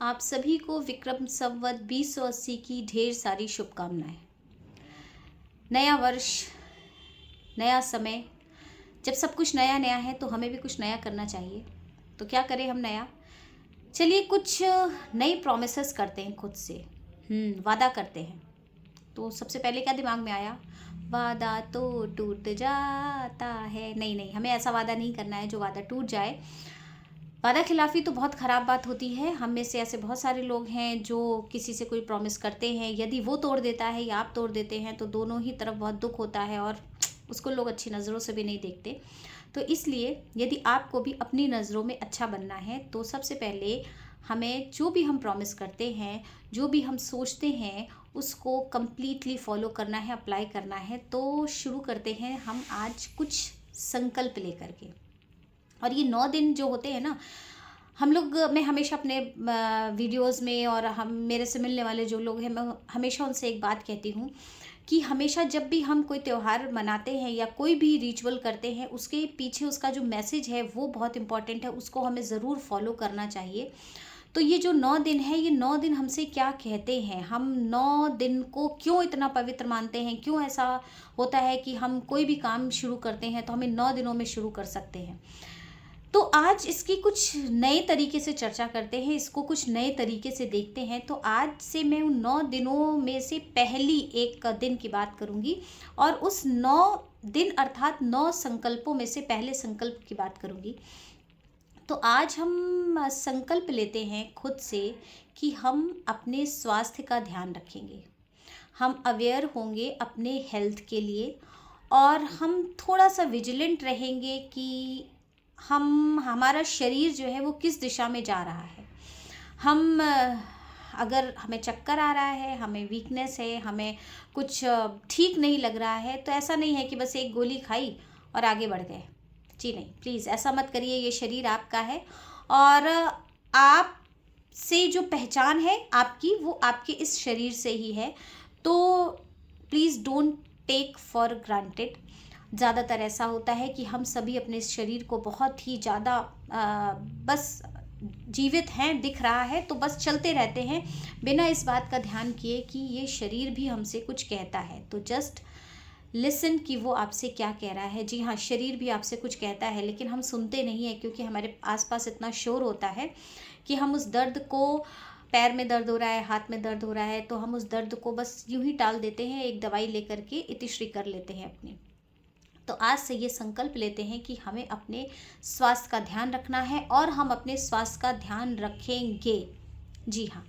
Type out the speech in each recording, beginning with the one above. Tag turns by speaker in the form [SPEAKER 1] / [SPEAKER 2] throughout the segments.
[SPEAKER 1] आप सभी को विक्रम संवत 2080 की ढेर सारी शुभकामनाएं। नया वर्ष, नया समय, जब सब कुछ नया नया है तो हमें भी कुछ नया करना चाहिए। तो क्या करें हम नया? चलिए कुछ नई प्रॉमिसेस करते हैं खुद से। वादा करते हैं। तो सबसे पहले क्या दिमाग में आया? वादा तो टूट जाता है। नहीं नहीं, हमें ऐसा वादा नहीं करना है जो वादा टूट जाए। वादा खिलाफ़ी तो बहुत ख़राब बात होती है। हम में से ऐसे बहुत सारे लोग हैं जो किसी से कोई प्रॉमिस करते हैं, यदि वो तोड़ देता है या आप तोड़ देते हैं तो दोनों ही तरफ बहुत दुख होता है और उसको लोग अच्छी नज़रों से भी नहीं देखते। तो इसलिए यदि आपको भी अपनी नज़रों में अच्छा बनना है तो सबसे पहले हमें जो भी हम प्रॉमिस करते हैं, जो भी हम सोचते हैं, उसको कंप्लीटली फॉलो करना है, अप्लाई करना है। तो शुरू करते हैं हम आज कुछ संकल्प लेकर के। और ये 9 दिन जो होते हैं ना, हम लोग, मैं हमेशा अपने वीडियोस में और हम मेरे से मिलने वाले जो लोग हैं, मैं हमेशा उनसे एक बात कहती हूँ कि हमेशा जब भी हम कोई त्यौहार मनाते हैं या कोई भी रिचुअल करते हैं, उसके पीछे उसका जो मैसेज है वो बहुत इंपॉर्टेंट है, उसको हमें ज़रूर फॉलो करना चाहिए। तो ये जो 9 दिन है, ये 9 दिन हमसे क्या कहते हैं, हम 9 दिन को क्यों इतना पवित्र मानते हैं, क्यों ऐसा होता है कि हम कोई भी काम शुरू करते हैं तो हमें 9 दिनों में शुरू कर सकते हैं। तो आज इसकी कुछ नए तरीके से चर्चा करते हैं, इसको कुछ नए तरीके से देखते हैं। तो आज से मैं उन 9 दिनों में से पहली एक दिन की बात करूंगी और उस 9 दिन अर्थात 9 संकल्पों में से पहले संकल्प की बात करूंगी। तो आज हम संकल्प लेते हैं खुद से कि हम अपने स्वास्थ्य का ध्यान रखेंगे, हम अवेयर होंगे अपने हेल्थ के लिए और हम थोड़ा सा विजिलेंट रहेंगे कि हमारा शरीर जो है वो किस दिशा में जा रहा है। हम अगर हमें चक्कर आ रहा है, हमें वीकनेस है, हमें कुछ ठीक नहीं लग रहा है, तो ऐसा नहीं है कि बस एक गोली खाई और आगे बढ़ गए। जी नहीं, प्लीज़ ऐसा मत करिए। ये शरीर आपका है और आप से जो पहचान है आपकी, वो आपके इस शरीर से ही है। तो please don't take for granted. ज़्यादातर ऐसा होता है कि हम सभी अपने इस शरीर को बहुत ही ज़्यादा बस जीवित हैं दिख रहा है तो बस चलते रहते हैं बिना इस बात का ध्यान किए कि ये शरीर भी हमसे कुछ कहता है। तो जस्ट लिसन कि वो आपसे क्या कह रहा है। जी हाँ, शरीर भी आपसे कुछ कहता है लेकिन हम सुनते नहीं हैं क्योंकि हमारे आसपास इतना शोर होता है कि हम उस दर्द को, पैर में दर्द हो रहा है, हाथ में दर्द हो रहा है, तो हम उस दर्द को बस यूं ही टाल देते हैं, एक दवाई लेकर के इतिश्री कर लेते हैं अपनी। तो आज से ये संकल्प लेते हैं कि हमें अपने स्वास्थ्य का ध्यान रखना है और हम अपने स्वास्थ्य का ध्यान रखेंगे। जी हाँ,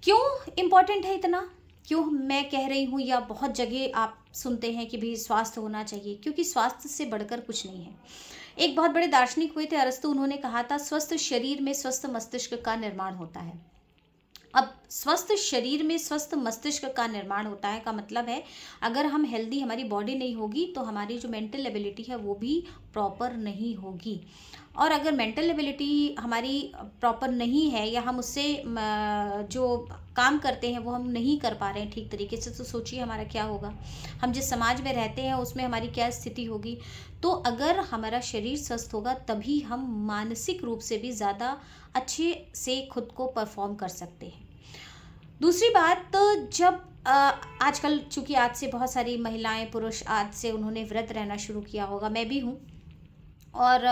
[SPEAKER 1] क्यों इम्पोर्टेंट है इतना, क्यों मैं कह रही हूँ या बहुत जगह आप सुनते हैं कि भाई स्वास्थ्य होना चाहिए, क्योंकि स्वास्थ्य से बढ़कर कुछ नहीं है। एक बहुत बड़े दार्शनिक हुए थे अरस्तु, उन्होंने कहा था स्वस्थ शरीर में स्वस्थ मस्तिष्क का निर्माण होता है। अब स्वस्थ शरीर में स्वस्थ मस्तिष्क का निर्माण होता है का मतलब है अगर हम हेल्दी, हमारी बॉडी नहीं होगी तो हमारी जो मेंटल एबिलिटी है वो भी प्रॉपर नहीं होगी। और अगर मेंटल एबिलिटी हमारी प्रॉपर नहीं है या हम उससे जो काम करते हैं वो हम नहीं कर पा रहे हैं ठीक तरीके से, तो सोचिए हमारा क्या होगा, हम जिस समाज में रहते हैं उसमें हमारी क्या स्थिति होगी। तो अगर हमारा शरीर स्वस्थ होगा तभी हम मानसिक रूप से भी ज़्यादा अच्छे से खुद को परफॉर्म कर सकते हैं। दूसरी बात, तो जब आजकल चूंकि आज से बहुत सारी महिलाएं, पुरुष आज से उन्होंने व्रत रहना शुरू किया होगा, मैं भी हूँ। और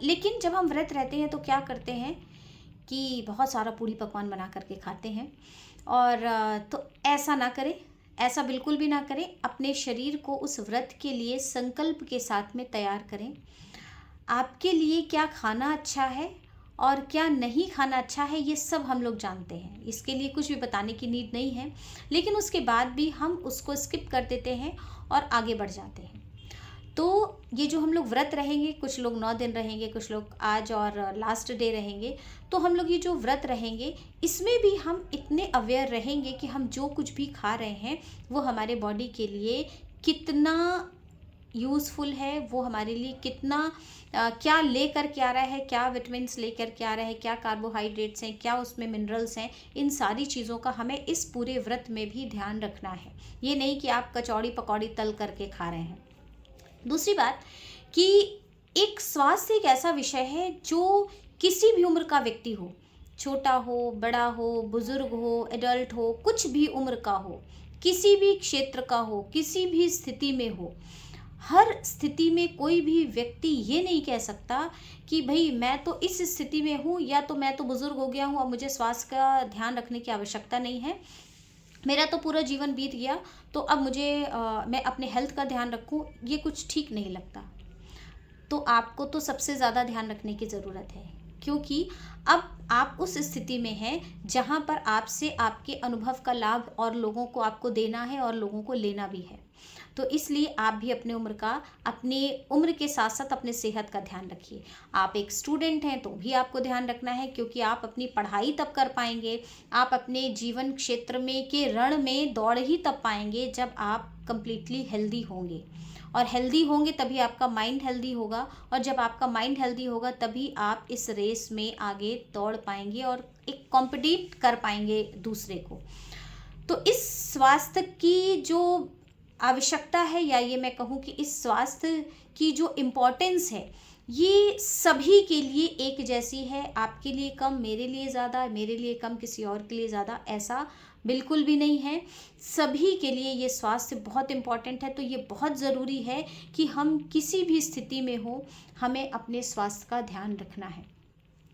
[SPEAKER 1] लेकिन जब हम व्रत रहते हैं तो क्या करते हैं कि बहुत सारा पूड़ी पकवान बना करके खाते हैं। और तो ऐसा ना करें, ऐसा बिल्कुल भी ना करें। अपने शरीर को उस व्रत के लिए संकल्प के साथ में तैयार करें। आपके लिए क्या खाना अच्छा है और क्या नहीं खाना अच्छा है ये सब हम लोग जानते हैं, इसके लिए कुछ भी बताने की नीड नहीं है। लेकिन उसके बाद भी हम उसको स्किप कर देते हैं और आगे बढ़ जाते हैं। तो ये जो हम लोग व्रत रहेंगे, कुछ लोग 9 दिन रहेंगे, कुछ लोग आज और लास्ट डे रहेंगे, तो हम लोग ये जो व्रत रहेंगे इसमें भी हम इतने अवेयर रहेंगे कि हम जो कुछ भी खा रहे हैं वो हमारे बॉडी के लिए कितना यूज़फुल है, वो हमारे लिए कितना क्या लेकर के आ रहा है, क्या विटामिन्स लेकर के आ रहा है, क्या कार्बोहाइड्रेट्स हैं, क्या उसमें मिनरल्स हैं, इन सारी चीज़ों का हमें इस पूरे व्रत में भी ध्यान रखना है। ये नहीं कि आप कचौड़ी पकौड़ी तल करके खा रहे हैं। दूसरी बात कि एक स्वास्थ्य एक ऐसा विषय है जो किसी भी उम्र का व्यक्ति हो, छोटा हो, बड़ा हो, बुज़ुर्ग हो, एडल्ट हो, कुछ भी उम्र का हो, किसी भी क्षेत्र का हो, किसी भी स्थिति में हो, हर स्थिति में कोई भी व्यक्ति ये नहीं कह सकता कि भई मैं तो इस स्थिति में हूँ, या तो मैं तो बुज़ुर्ग हो गया हूँ, अब मुझे स्वास्थ्य का ध्यान रखने की आवश्यकता नहीं है। मेरा तो पूरा जीवन बीत गया, तो अब मुझे मैं अपने हेल्थ का ध्यान रखूँ, ये कुछ ठीक नहीं लगता। तो आपको तो सबसे ज़्यादा ध्यान रखने की ज़रूरत है, क्योंकि अब आप उस स्थिति में हैं जहाँ पर आपसे आपके अनुभव का लाभ और लोगों को आपको देना है और लोगों को लेना भी है। तो इसलिए आप भी अपने उम्र के साथ साथ अपने सेहत का ध्यान रखिए। आप एक स्टूडेंट हैं तो भी आपको ध्यान रखना है, क्योंकि आप अपनी पढ़ाई तब कर पाएंगे, आप अपने जीवन क्षेत्र में के रण में दौड़ ही तब पाएंगे जब आप कंप्लीटली हेल्दी होंगे। और हेल्दी होंगे तभी आपका माइंड हेल्दी होगा, और जब आपका माइंड हेल्दी होगा तभी आप इस रेस में आगे दौड़ पाएंगे और एक कॉम्पिटिट कर पाएंगे दूसरे को। तो इस स्वास्थ्य की जो आवश्यकता है, या ये मैं कहूँ कि इस स्वास्थ्य की जो इम्पोर्टेंस है, ये सभी के लिए एक जैसी है। आपके लिए कम, मेरे लिए ज़्यादा, मेरे लिए कम, किसी और के लिए ज़्यादा, ऐसा बिल्कुल भी नहीं है। सभी के लिए ये स्वास्थ्य बहुत इम्पॉर्टेंट है। तो ये बहुत ज़रूरी है कि हम किसी भी स्थिति में हो, हमें अपने स्वास्थ्य का ध्यान रखना है।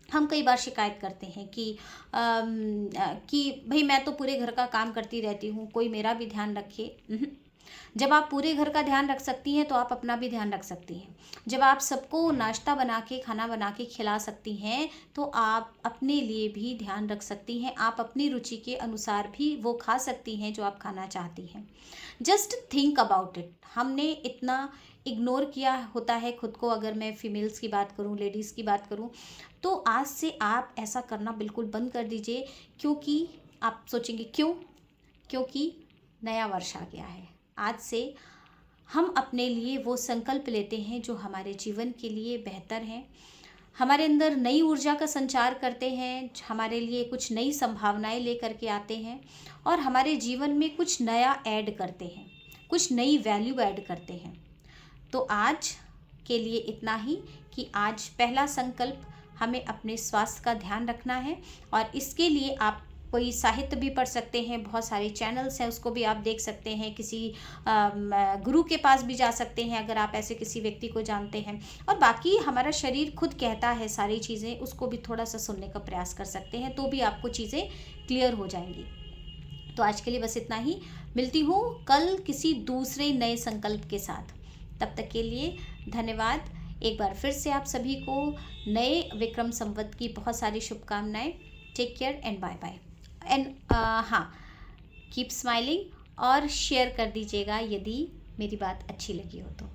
[SPEAKER 1] हम कई बार शिकायत करते हैं कि भाई मैं तो पूरे घर का काम करती रहती हूँ, कोई मेरा भी ध्यान रखे। जब आप पूरे घर का ध्यान रख सकती हैं तो आप अपना भी ध्यान रख सकती हैं। जब आप सबको नाश्ता बना के, खाना बना के खिला सकती हैं, तो आप अपने लिए भी ध्यान रख सकती हैं। आप अपनी रुचि के अनुसार भी वो खा सकती हैं जो आप खाना चाहती हैं। Just think about it. हमने इतना इग्नोर किया होता है खुद को। अगर मैं फीमेल्स की बात करूं, लेडीज़ की बात करूं, तो आज से आप ऐसा करना बिल्कुल बंद कर दीजिए। क्योंकि आप सोचेंगे क्यों? क्योंकि नया वर्ष आ गया है। आज से हम अपने लिए वो संकल्प लेते हैं जो हमारे जीवन के लिए बेहतर हैं, हमारे अंदर नई ऊर्जा का संचार करते हैं, हमारे लिए कुछ नई संभावनाएं लेकर के आते हैं, और हमारे जीवन में कुछ नया ऐड करते हैं, कुछ नई वैल्यू ऐड करते हैं। तो आज के लिए इतना ही, कि आज पहला संकल्प हमें अपने स्वास्थ्य का ध्यान रखना है। और इसके लिए आप कोई साहित्य भी पढ़ सकते हैं, बहुत सारे चैनल्स हैं उसको भी आप देख सकते हैं, किसी गुरु के पास भी जा सकते हैं अगर आप ऐसे किसी व्यक्ति को जानते हैं। और बाकी हमारा शरीर खुद कहता है सारी चीज़ें, उसको भी थोड़ा सा सुनने का प्रयास कर सकते हैं, तो भी आपको चीज़ें क्लियर हो जाएंगी। तो आज के लिए बस इतना ही। मिलती हूँ कल किसी दूसरे नए संकल्प के साथ। तब तक के लिए धन्यवाद। एक बार फिर से आप सभी को नए विक्रम संवत की बहुत सारी शुभकामनाएं। Take care and bye bye. And हाँ, कीप स्माइलिंग, और शेयर कर दीजिएगा यदि मेरी बात अच्छी लगी हो तो।